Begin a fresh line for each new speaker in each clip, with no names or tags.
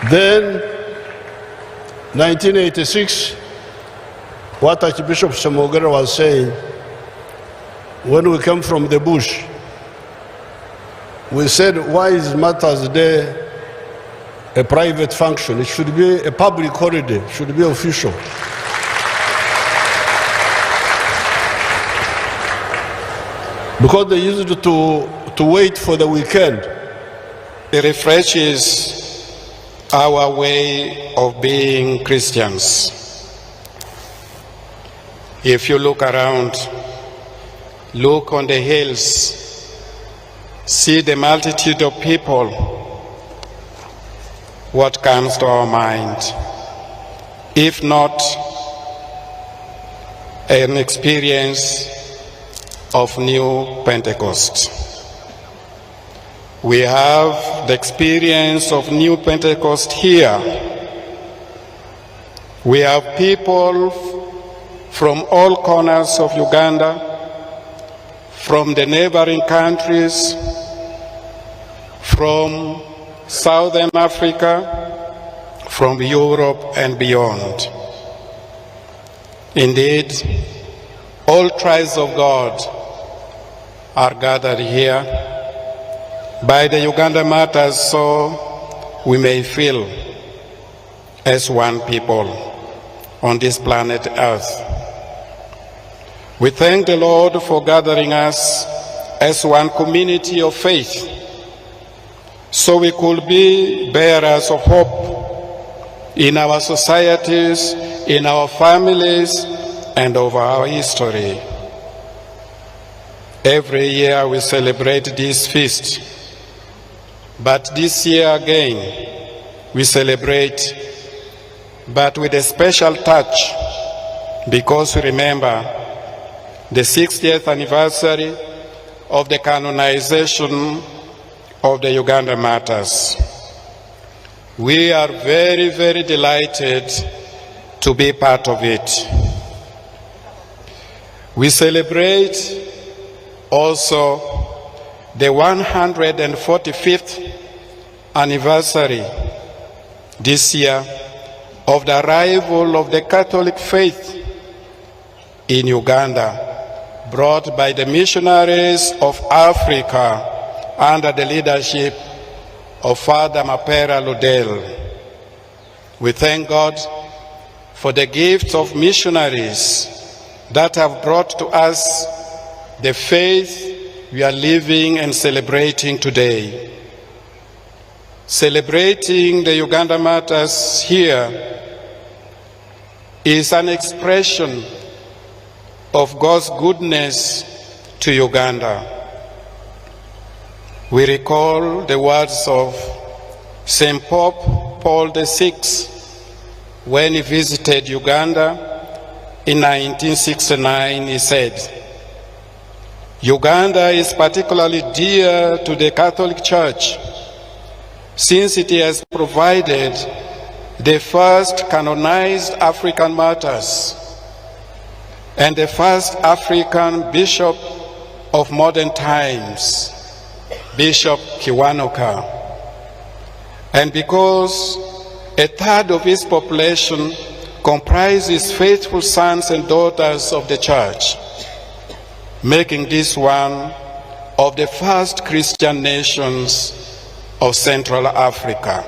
Then, 1986, what Archbishop Samogera was saying, when we come from the bush, we said, why is Martha's Day a private function? It should be a public holiday, it should be official. Because they used to wait for the weekend.
It refreshes our way of being Christians. If you look around, look on the hills, see the multitude of people, what comes to our mind? If not an experience of new Pentecost. We have the experience of new Pentecost here. We have people from all corners of Uganda, from the neighboring countries, from Southern Africa, from Europe and beyond. Indeed, all tribes of God are gathered here by the Uganda Martyrs, so we may feel as one people on this planet Earth. We thank the Lord for gathering us as one community of faith, so we could be bearers of hope in our societies, in our families, and over our history. Every year we celebrate this feast, but this year again we celebrate, but with a special touch, because we remember the 60th anniversary of the canonization of the Uganda Martyrs. We are very, very delighted to be part of it. We celebrate also the 145th anniversary this year of the arrival of the Catholic faith in Uganda, brought by the missionaries of Africa under the leadership of Father Mapera Ludel. We thank God for the gifts of missionaries that have brought to us the faith we are living and celebrating today. Celebrating the Uganda Martyrs here is an expression of God's goodness to Uganda. We recall the words of St. Pope Paul VI when he visited Uganda in 1969. He said, "Uganda is particularly dear to the Catholic Church since it has provided the first canonized African martyrs and the first African bishop of modern times, Bishop Kiwanuka. And because a third of its population comprises faithful sons and daughters of the Church, making this one of the first Christian nations of Central Africa.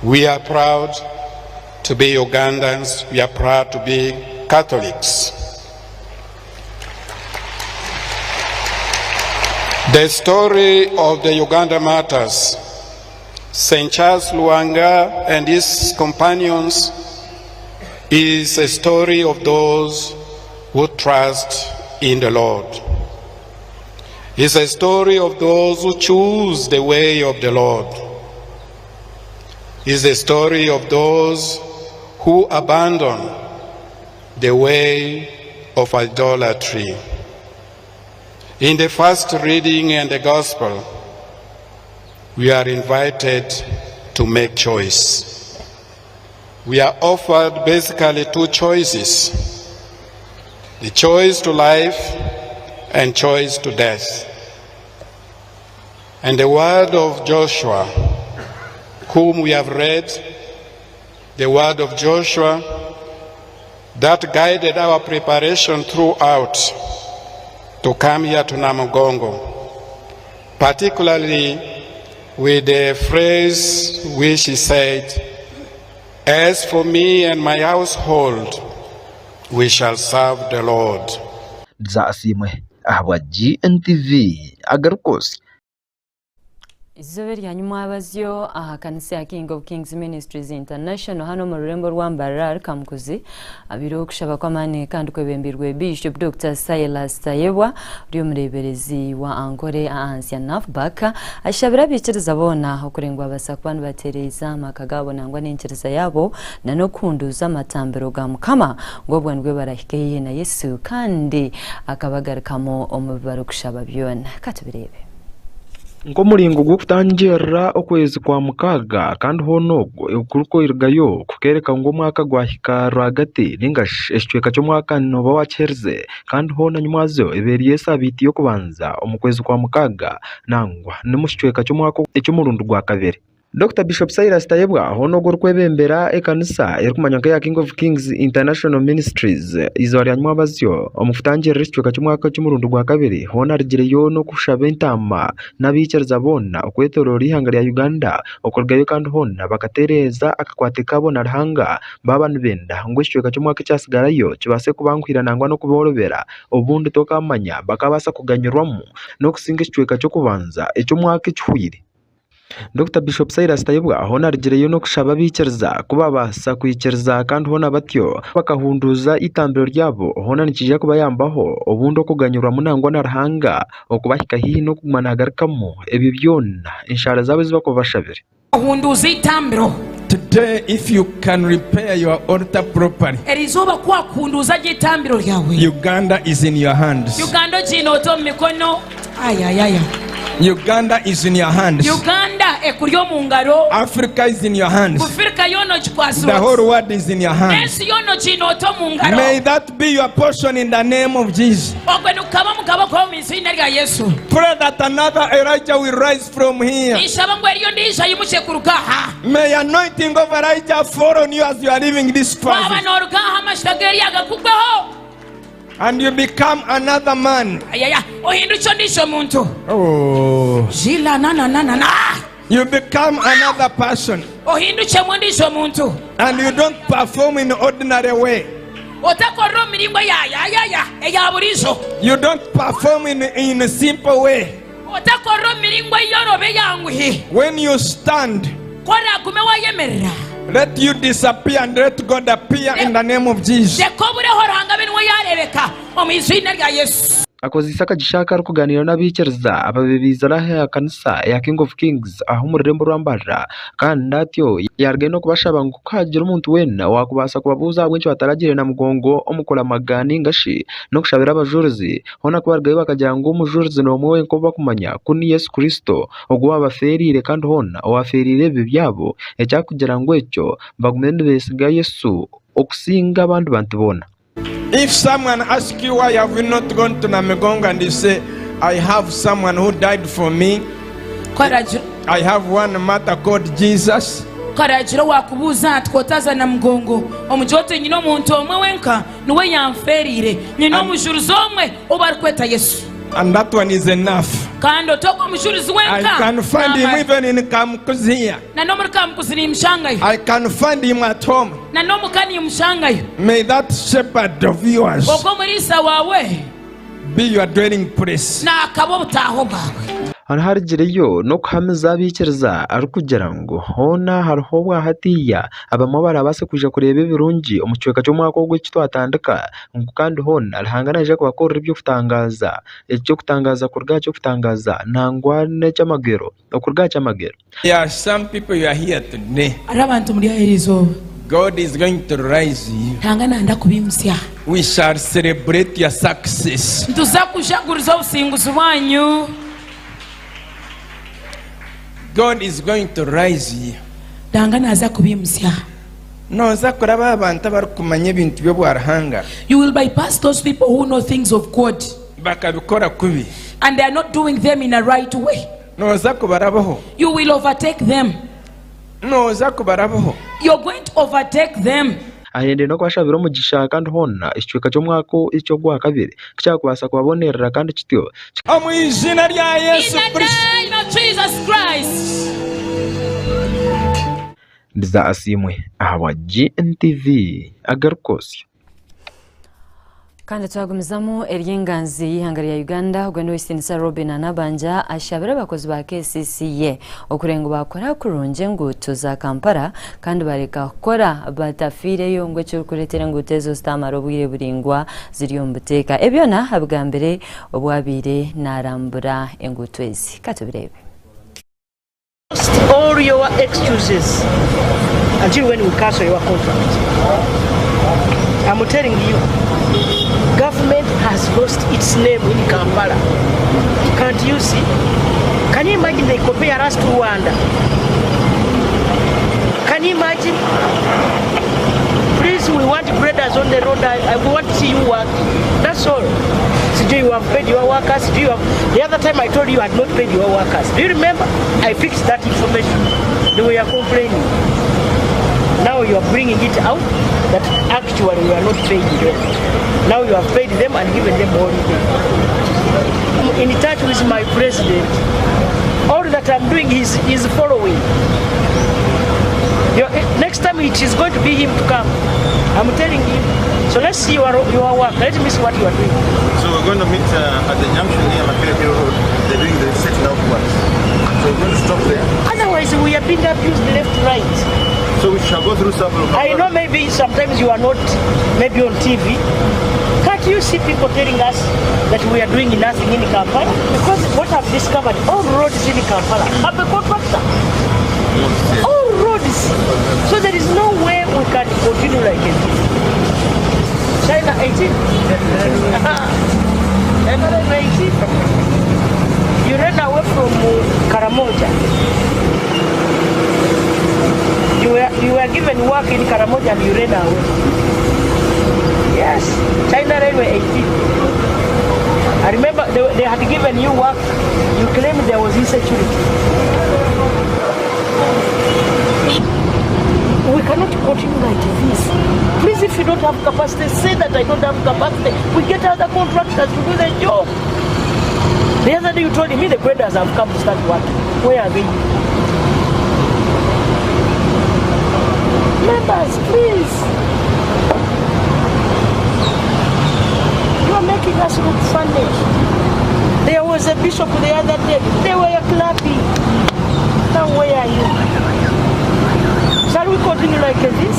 We are proud to be Ugandans. We are proud to be Catholics. The story of the Uganda Martyrs, St. Charles Lwanga and his companions, is a story of those who trust in the Lord. It's a story of those who choose the way of the Lord. It's a story of those who abandon the way of idolatry. In the first reading in the Gospel, we are invited to make choice. We are offered basically two choices: the choice to life and choice to death. And the word of Joshua whom we have read, the word of Joshua, that guided our preparation throughout to come here to Namugongo, particularly with the phrase which he said, "As for me and my household, we shall serve the Lord."
Zasimwe ahwa GNTV Agarkos.
Izobe ryanyuma abazyo kanisa ya King of Kings Ministries International hano mu rurembo rwa Mbarara Kamukuzi abiro kushaba kwamane kandi kwebembirwe Bishop Dr. Silas Tayebwa uri umureberezi wa Angore Ancien Nafbaka ashabira biciriza bona okurengwa abasakwana batereza makagabo nangwa n'incereza yabo na no kunduza amatambero ga Mukama ngo bwanwe barahikeye na Yesu kandi akabagarikamo omubaro kushaba byona katubirebe
ngo muringo gwo kutangira okwezi kwa mukaga kandi honogo ukuruko irgayo kukereka ngo mwaka gwahika rwagati ningash eshweka cyo mwaka noba wacherze kandi hona nyumazo eberiye sabiti yo kubanza omukwezi kwa mukaga nangwa nimushweka cyo mwaka ecyo murundu gwa kabiri. Dr. Bishop Silas Tayebwa honogo rwebembera ekanisa erikumanyaka ya King of Kings International Ministries izori anyuma bazyo omufutangira rishweka cy'umwaka cy'umurundu gwa kabiri hona rigireyo no kushaba intama n'abicereza bona okwetorora ihanga rya Uganda okorgayo kandi hona bakatereza akakwate kabo na rahanga babanu benda ngo ishweka cy'umwaka cyasigarayo kibase kubankwira nangwa no kuborobera obundi tokamanya bakabasa kuganyurwamo no kusinga ishweka cyo kubanza ecyo mwaka cyuhire. Dr. Bishop Silas Tayebwa hona rigireyo no kushaba bicereza kubabasa kwicereza kandi hona batyo bakahunduza itambiro ryabo hona nikije kuba yambaho obundo kuganyura munangwa na rahanga okubahika hihi no kumanagarikamo ebi byona inshara zawe ziba kubashabire
hunduza itambiro.
Today, if you can repair your altar properly,
erizoba kwa kunduza itambiro ryawe
Uganda is in your hands.
Uganda jino to mikono ayayaya
Uganda is in your hands.
Uganda ekuriyo mu ngaro.
Africa is in your hands.
Africa yono chikwaso.
The whole world is in your hands.
Esi yono jino to mu ngaro.
May that be your portion in the name of Jesus.
Ogwenu kaba mukaba ko minsinda lya Yesu.
Pray that another Elijah will rise from here.
Ishaba ngo eriyo ndisha yimuche kurukaha.
May anointing of Elijah fall on you as you are living this fast.
Baba norukaha mashtageri agakugbaho.
And you become another man.
Ayaya ohinducho ndisho muntu.
Oh.
Jila na.
You become another person.
Ohinduche mwendisho muntu.
And you don't perform in ordinary way.
Otakoro miringo ya eya burizo.
You don't perform in a simple way.
Otakoro miringo yorobe yangwi.
When you stand,
Kora kumewa yemerera.
let you disappear and let God appear in the name of Jesus.
Dekobure horanga binwe yarebeka omizina lya Yesu.
akozisaka gishaka rukuganira n'abicereza ababibizara ya kanisa ya King of Kings aho murembo rwambara kandi atyo yarge no kubashaba ngo kagira umuntu wena wakubasa kubabuza bwinshi bataragire na mugongo omukora magani ngashi no kushabira abajuruzi hona kubargaye bakagira ngo umujuruzi no mwe ko bakumanya kuni Yesu Kristo ogwa baferire kandi hona waferire bibyabo ecyakugira ngo ecyo bagumende besiga Yesu okusinga abantu bantibona.
If someone asks you why have you not gone to Namugongo and you say, I have someone who died for me, I have one matter called Jesus,
karajiro wakubuza twotaza na mgongo omujote nyino omuntu omwe wenka niwe yamferire nyino omujuruzi omwe obarkweta Yesu,
and that one is enough.
kandi otoko omujuruzi wenka
I can find him even in Kamukuzi here.
na no muri Kamukuzi ni mshangayo
I can find him at home.
na no mukani mshangayo.
May that shepherd of yours
Ogo murisa wawe
be your dwelling place.
na akabo butaho bwawe.
Harigireyo no kuhamiza bicereza arukugira ngo hona hariho bwahatiya abamo barabase kuja kureba ibirungi omucweka cyo mwako gwe kitwatandika ngo kandi hona alihanganaje kubakora ibyo kutangaza icyo kutangaza kurga cyo kutangaza nangwa n'cyamagero okurga cyamagero.
There are some people you are here today.
Arabantu muri aherizo
God is going to rise you.
hangana ndakubimsya.
We shall celebrate your success.
Tuzakushaguriza usinguzi wanyu.
God is going to rise you.
Dangana aza kubimsya.
No zakuraba abantu abarukumanya ibintu byo bwarahanga.
You will bypass those people who know things of God
Bakabikora kubi.
and they are not doing them in a right way.
No zakubarabaho.
You will overtake them.
nooza kubarabaho.
You're going to overtake them.
ahende no kwashabira umugisha kandi hona icyuka cyo mwako icyo gwa kabiri cyakubasa kubabonerera kandi kityo
Mu izina rya Yesu
In the
Kristo.
name of Jesus Christ.
ndiza asimwe ahawa GNTV agarukosyo
kandi twagumizamu ery'enganzi y'ihanga rya Uganda Uganda Western Robin Anabanja ashabira abakozi ba KCCA okurenga bakora kurunje ngutu za Kampala kandi bareka kukora batafireyo ngo cyo kuretera ngutezo stamaro bwire buringwa ziriyo mbuteka ebyona habwa mbere obwabire narambura engutu ezi katubirebe.
All your excuses until when we cancel your contract. I'm telling you, government has lost its name in Kampala. Can't you see? Can you imagine they compare us to Rwanda? Can you imagine? Please, we want breaders on the road. I want to see you work. That's all. Do you have paid your workers? Do you have... The other time I told you I had not paid your workers. Do you remember? I fixed that information. They were complaining. Now you are bringing it out that actually you are not paying them. Now you have paid them and given them holiday. I'm in touch with my president. All that I'm doing is following. Next time it is going to be him to come. I'm telling you. So let's see your work. Let me see what you are doing.
So we're going to meet at the junction near Makerere Road. They're doing the setting out works. So we're going to stop there.
Otherwise, we are being abused left, right.
So we shall go through several.
I know maybe sometimes you are not maybe on TV. Can't you see people telling us that we are doing nothing in Kampala? Because what I've discovered, all roads in Kampala have a contractor. All roads. So there is no way we can continue like this. China 18. China 18. You ran away from Karamoja. You were given work in Karamoja and you ran away. Yes, China Railway 18. I remember they had given you work. You claimed there was insecurity. We cannot continue like this. Please, if you don't have capacity, say that I don't have capacity. We get other contractors to do the job. The other day you told me the graders have come to start working. Where are they? Members, please. You are making us look funny. There was a bishop the other day. They were clapping. Now where are you? Shall we continue like this?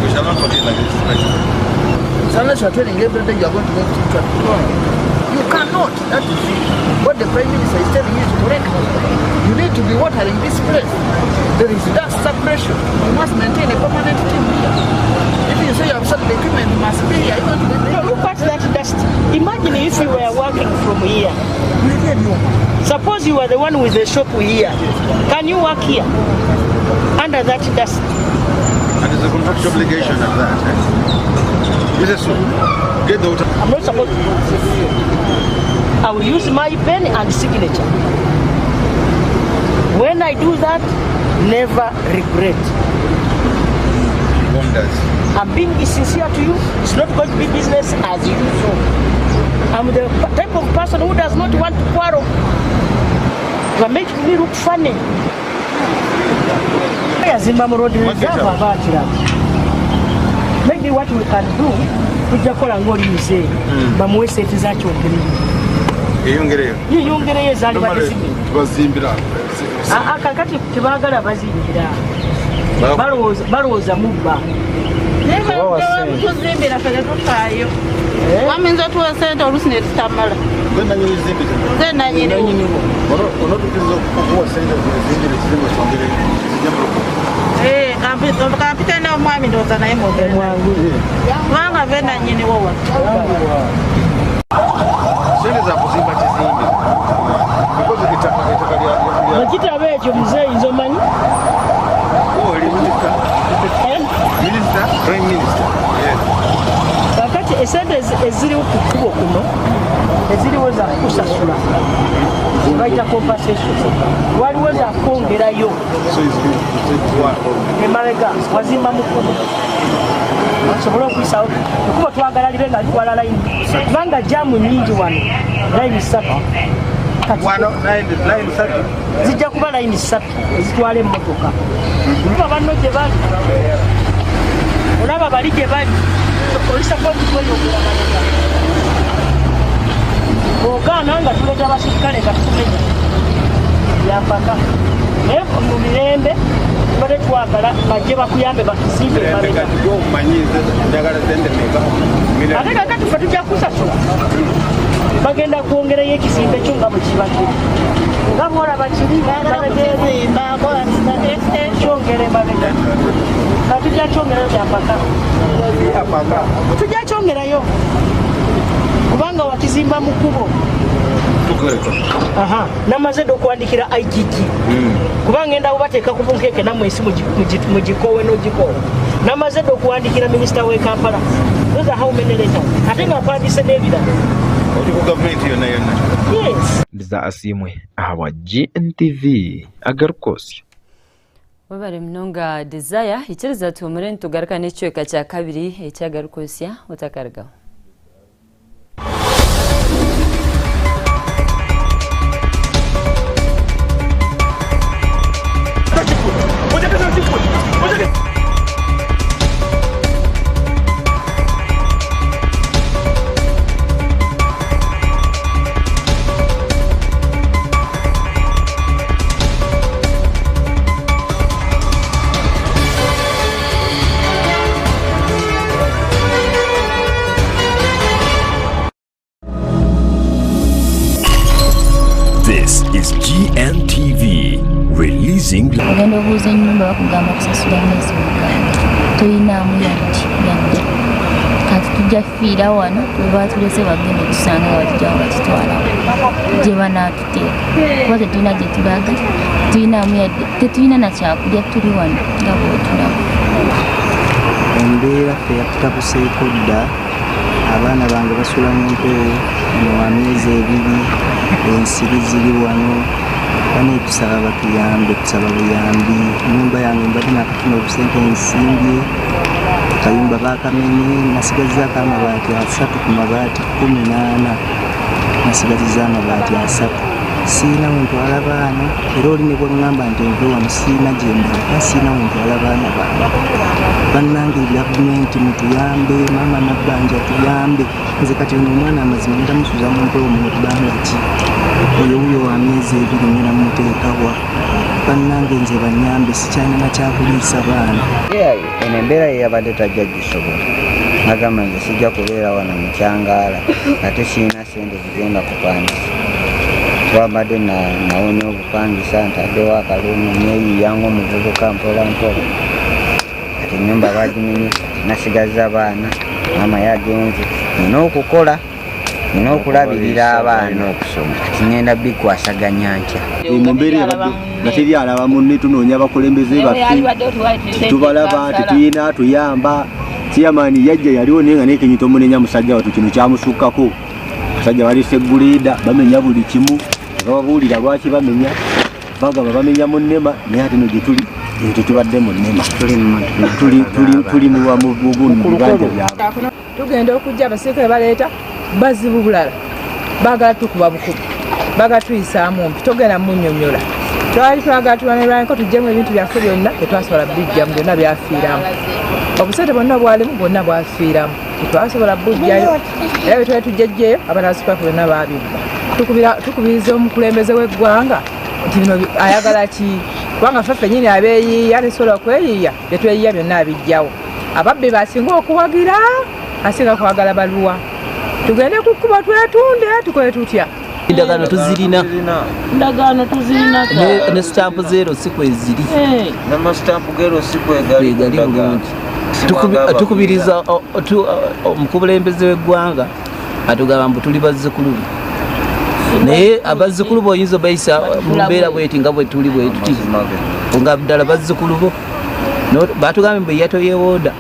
We shall not continue like this.
Unless you are telling every day you are going to go to traffic. No. You cannot. That is what the Prime Minister is telling you is correct. You need to be watering this place. There is dust suppression. You must maintain a permanent team here. If you say you have certain equipment, you must be here.
No, look at that dust. Imagine if you were working from here. Suppose you are the one with the shop here. Can you work here? Under that dust?
And it's a contractual obligation of that. Is it so? Get the water.
I'm not supposed to. I will use my pen and signature. When I do that, never regret.
Wonders.
I'm being sincere to you. It's not going to be business as usual. I'm the type of person who does not want to quarrel. You are making me look funny. Maybe what we can do, tujja kola ngoli mzee bamuwe sente za kyongerero. Yiyongereyo zali
bazimbira.
Kakati tebagala bazimbira. Balowooza mubba.
Tuzimbira fere tutaayo. Waminza tuwa sente olusi ne tutamala. Nze nanyiniwo.
Onotukiza okuwa sente zimbire kirimo kyongere
kampita n'omwami ndowooza naye mwogere kubanga ve nanyiniwo wa
sente za kuzimba kizimbe because ettaka lya
ekitabo ekyo muzeeyi nze omanyi
Minister, Prime Minister.
kakati esente eziriwo ku kkubo kuno eziriwo za kusasula baita compensation waliwo za kwongerayo emabega wazimba mukubo asobola okuyisa okuba twagala libe nga likwala layini kubanga jamu nyingi wano layini 3 zijja kuba layini 3 ezitwala emmotoka kuba banno gye bali olaba bali gye bali olisakootukweyongera ogaana nga tuleeta abasirikale nga tukumenya yampaka naye mu mirembe tubadde twagala bajje bakuyambe bakizimbe ate kakati ffe tujja kusasula bagenda kwongerayo ekizimbe kyo nga bwe kibadde nga bwolaba kiri kyongere mabega tujja kyongerayo kyampaka tujja kyongerayo kubanga wakizimba mu kkubo namaze okuwandikira IGG kubanga enda obateeka ku bunkeeke namwesi mugikowe n'ogikowe namaze okuwandikira minisita w'e Kampala those are how many letters ate nga mpandise n'ebirala
Ndiza asimwe ahawa GNTV agarukosya
wabare mnonga Desire ikiriza tumure ntugaruka n'ekiweka kya kabiri ekyagarukosya utakaragaho
This is GNTV releasing.
Ogenda obuuza ennyumba bakugamba kusasula amezi mukaaga toyinaamu yadde kati tujja fiira wano weba tulese bagenda okusanga nga batujjawo bakitwalawo gye banaatuteeka kuba tetulina gye tulaga tuyinaamu yadde tetulina nakyakulya tuli wano nga bwotulaba
embeera ffe yatutabuseeko dda abaana bange basula mu mpewo mu myezi 2 ensiri ziri wano bane tusaba batuyambe tusaba buyambi nyumba yange mbadde nakafuna obusente ensimbye kayumba bakamenye nasigazizaako amabaati 3 ku mabaati 18 nasigaziza amabaati 3 siina wentwala baana era oli ne bwengamba nti nve wano siina gyembaka siina wentwala baana bange bannange gavumenti mutuyambe maama nabbanja tuyambe nze kati ono omwana amazima ntamusuza mu mpewo mukubanga ki oyo wa myezi 2 ngenda muteekawa bannange nze banyambe sikyalina nakyakuliisa baana
eno embeera yeyabadde tajja gisobola nagamba nze sijja kubeera wano mukyangaala ate siina sente zigenda kupangisa twabadde nawonya obupangisa ntaddewo akalumu neyiyangu omuvubuka mpola mpola kati ennyumba bagimenye nasigaza abaana maama yagenze nina okukola nina okulabirira abaana okusoma kati ngenda bikwasaganya ntya
embeera ebadde nga teri alaba munne tunoonya abakulembeze baffe tubalaba tetuyina tuyamba chairman yajja yaliwo naye nga nekenyita omunenya musajja watu kino kyamusukkako basajja balise gulida bamenya buli kimu bababuulira lwaki bamenya bagaba bamenya mu nnema naye ate no gye tuli tetubadde mu nnema tuli mu bibanja byabwe
tugenda okujja abasirikale baleeta bazibu bulala bagala tukuba bukubu bagala tuyisaamu mpi togenda munnyonnyola twali twagala tubanirwaniko tujjemu ebintu byaffe byonna tetwasobola bijjamu byonna byafiiramu obusente bwonna bwalimu bwonna bwafiiramu tetwasobola bujjayo era bwe twali tujjajjeyo abanasipaaku byonna babibba tukubiriza omukulembeze w'eggwanga nti bino ayagala ki kubanga ffe ffennyini abeeyiiya tesobola okweyiiya byetweyiiya byonna abijjawo ababbi basinga okuwagira asinga kwagala baluwa tugende ku kkubo twetunde tukole tutya
endagaano tuzirina ne stampu zero si kweziri
n'amastampu gero si kwegali
bulungi tukubiriza omukulembeze w'eggwanga atugamba mbu tuli bazzukulu naye abazzukulu bo oyinza bayisa mu mbeera bweti nga bwe tuli bwetuti nga ddala bazzukulu bo batugambe mbu yatoyewoda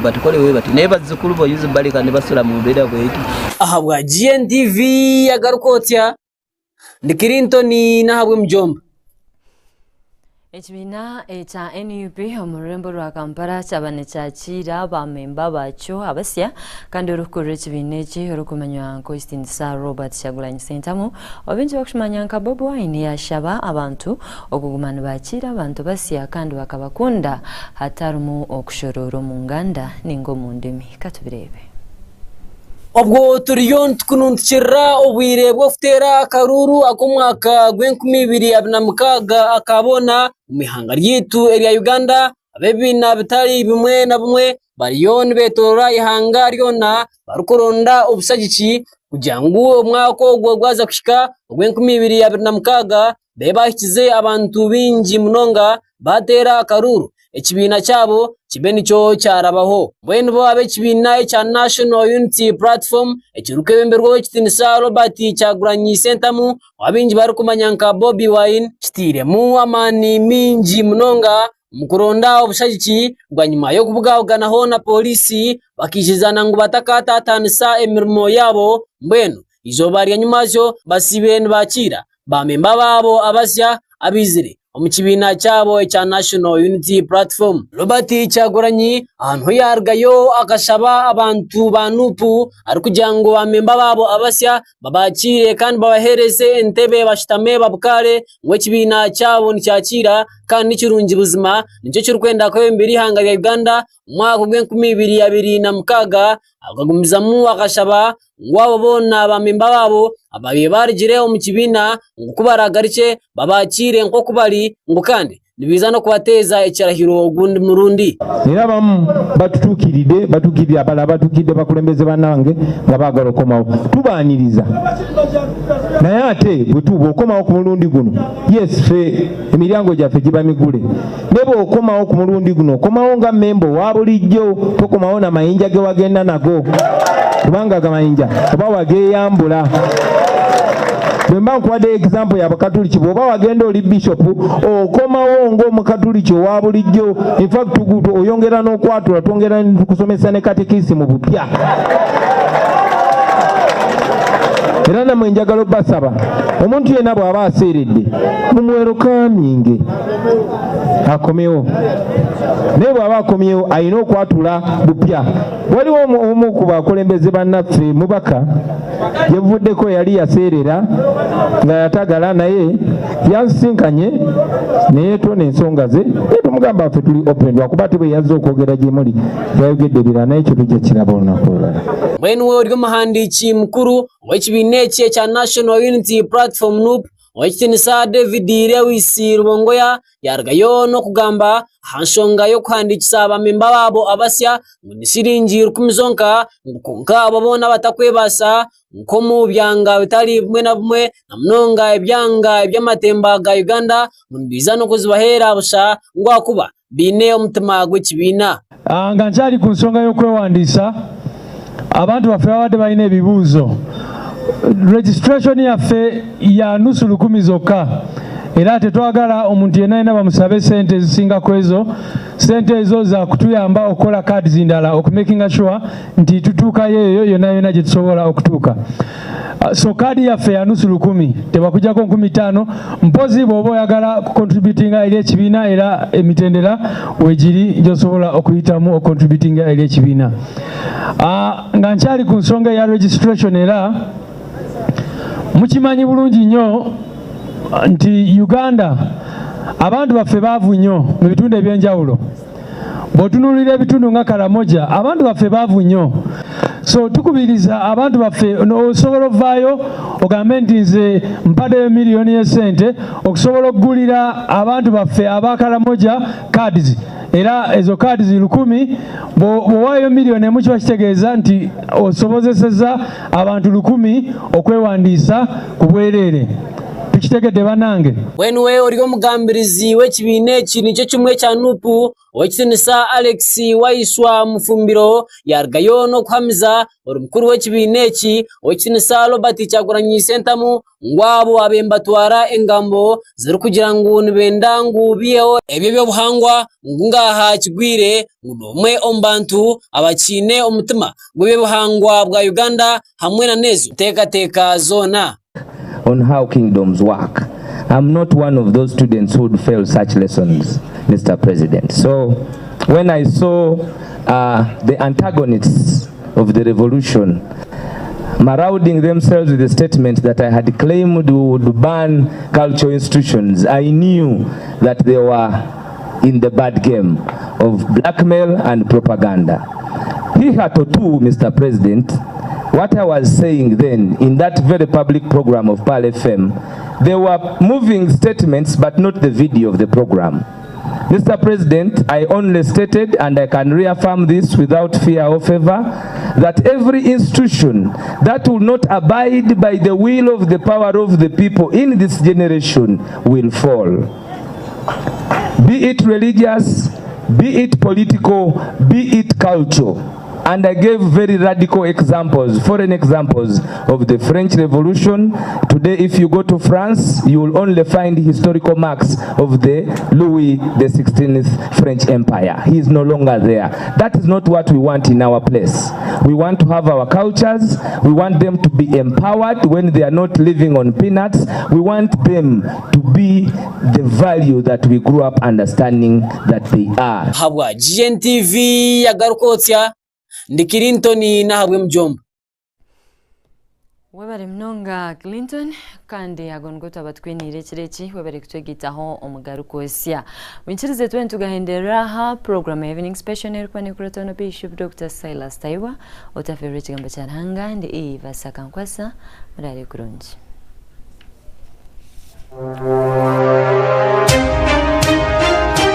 batukole we bati naye bazzukulu boyinza baleka ne basula mu mbeera bweti
aha bwa GNTV yagaruka otya Ndikirintoni nahabwe mjomba.
Ekibiina ekya NUP omururembo rwa Kampala kyabane kyakira bamemba bakyo abasya kandi olukuru ekibiina eki olukumanywa nkoisitindisa Robert Kyagulanyi Ssentamu obingi bakushimanya nka Bobi Wine yashaba abantu okugumana bakira abantu basya kandi bakabakunda hatarumu okushororo mu nganda ningo mu ndimi katubirebe.
Obwo turiyo ntukununtukirira obwire bwo kutera akaruru akomwaka gw'2026 akabona mu mihanga ryitu erya Uganda abebina bitari bimwe na bimwe bariyo nibetorora ihanga ryona barukoronda obusagiki kugira ngo umwaka ogwo gwaza kushika gw'2026 bebahikize abantu bingi munonga batera akaruru ekibiina kyabo kibe nico cyarabaho bwene bo ab'ekibiina ekya National Unity Platform ekirukebemberwa ekitinisa Robert Kyagulanyi Ssentamu wabingi barikumanya nka Bobi Wine kitiremu amani mingi munonga mukuronda obushagiki bwa nyuma yo kubugabuganaho na polisi bakishizana ngo batakatatanisa emirimo yabo mbwenu izo bari nyuma zo basibe bakira bamemba babo abasya abizire omukibiina cyabo ekya National Unity Platform. Robert Kyagulanyi ahantu yargayo akashaba abantu banupu ari kugira ngo bamemba babo abasya babakire kandi babahereze entebe bashitame babukare ngo ekibiina cyabo nicyakira kandi nikirungi buzima nicyo cy'urukwenda ko imbere ihanga rya Uganda umwaka gw'2026 agagumizamu akashaba ngo abo bona bamemba babo abaye barigire mu kibiina ngo kubaragarice babakire nko kubari ngo kandi nibiza no kubateza ekirahiro gundi murundi
era bamu batukiride abala batukidde bakulembeze banange nga bagala okomawo tubaniriza naye ate bwe tuba okomawo ku mulundi guno yes fe emiryango gyaffe giba migule nebo okomawo ku mulundi guno okomawo nga membo wa bulijjo tokomawo na mayinja ge wagenda nago kubanga gamayinja oba wageyambula bwemba nkuwadde example ya bakatuliki bw'oba wagenda oli bishop okomawo ng'omukatuliki owa bulijjo in fact oyongera n'okwatula twongera tukusomesa ne katekisimu bupya era namwe njagala obbasaba omuntu yenna bw'aba aseeredde mumwerokaminge akomewo naye bw'aba akomyewo alina okwatula bupya. Waliwo omu ku bakulembeze bannaffe mubaka yevuddeko yali yaseerera nga yatagala naye yansinkanye neyeetona ensonga ze naye tumugamba ffe tuli open lwakuba te bwe yazze okwogera gye muli yayogedde ebirala naye kyo tujja kiraba olunaku olulala.
Bwenu we oli omuhandiiki mukuru w'ekibiina eki ekya National Unity Platform NUP owekitinisa David Lewis Rubongoya yargayo n'okugamba hanshonga yo kuhandikisa abamemba babo abasya ngo nisiringi 10 zonka nkonka abo bona batakwebasa nko mu byanga bitali bimwe na bimwe na mnonga ebyanga ebyamatemba ga Uganda mbiza no kuzibahera busha ngo akuba bine omutima gw'ekibiina.
Nga nkyali ku nsonga y'okwewandisa abantu baffe babadde balina ebibuuzo. Registration yaffe ya nusu 10 zokka era tetwagala omuntu yenna yenna bamusabe sente zisinga kwezo. Sente ezo za kutuyamba okola cards zindala okumakinga sure nti tutuukayo eyo yonna yonna gye tusobola okutuuka. So kadi yaffe ya nusu 10 tebakujjako 15 mpozi bw'oba oyagala contributinga eri ekibiina era emitendera wegiri gy'osobola okuyitamu ocontributinga eri ekibiina. Nga nkyali ku nsonga ya registration era mukimanyi bulungi nnyo nti Uganda abantu baffe baavu nnyo mu bitundu ebyenjawulo. Bw'otunuulira ebitundu nga Karamoja abantu baffe baavu nnyo. So tukubiriza abantu baffe osobola ovaayo ogambe nti nze mpaddeyo miliyoni y'esente okusobola okugulira abantu baffe aba Karamoja cards. Era ezo cards 10 bw'owaayo miliyoni emu kiba kitegeeza nti osobozesezza abantu 10 okwewandiisa ku bwereere. Tukitegedde banange.
Bwenu we oli omugambirizi w'ekibiina eki nikyo kimwe kya NUP owekitinisa Alex Waiswa Mufumbiro yargayo n'okuhamiza oli mukuru w'ekibiina eki owekitinisa Robert Kyagulanyi Ssentamu ngwabo abembatwara engambo ziri kugira ngu nibenda ngu biyeho ebyo by'obuhangwa ngaha kigwire ng'omwe omu bantu abakiine omutima gw'ebyobuhangwa bwa Uganda hamwe na nezo teekateeka zoona.
on how kingdoms work. I'm not one of those students who would fail such lessons, Mr. President. So when I saw the antagonists of the revolution marauding themselves with the statement that I had claimed would ban cultural institutions, I knew that they were in the bad game of blackmail and propaganda. Hitherto, Mr. President, what I was saying then in that very public program of Pal FM, they were moving statements but not the video of the program. Mr. President, I only stated, and I can reaffirm this without fear or favor, that every institution that will not abide by the will of the power of the people in this generation will fall. Be it religious, be it political, be it cultural. And I gave very radical examples, foreign examples of the French Revolution. Today, if you go to France, you will only find historical marks of the Louis XVI French Empire. He is no longer there. That is not what we want in our place. We want to have our cultures. We want them to be empowered when they are not living on peanuts. We want them to be the value that we grew up understanding that they are.
Habwa GNTV yagarukotya ndi Clinton nahabwe mjomba
webare mnonga Clinton kandi agongota batwinire kireki webare kutwegitaho omugaruko esya winchirize twentu gahendera ha program evening special nerikwane kuratono Bishop Dr. Silas Taiwa otafere kigamba cyaranga ndi Eva Sakankwasa murare kurunji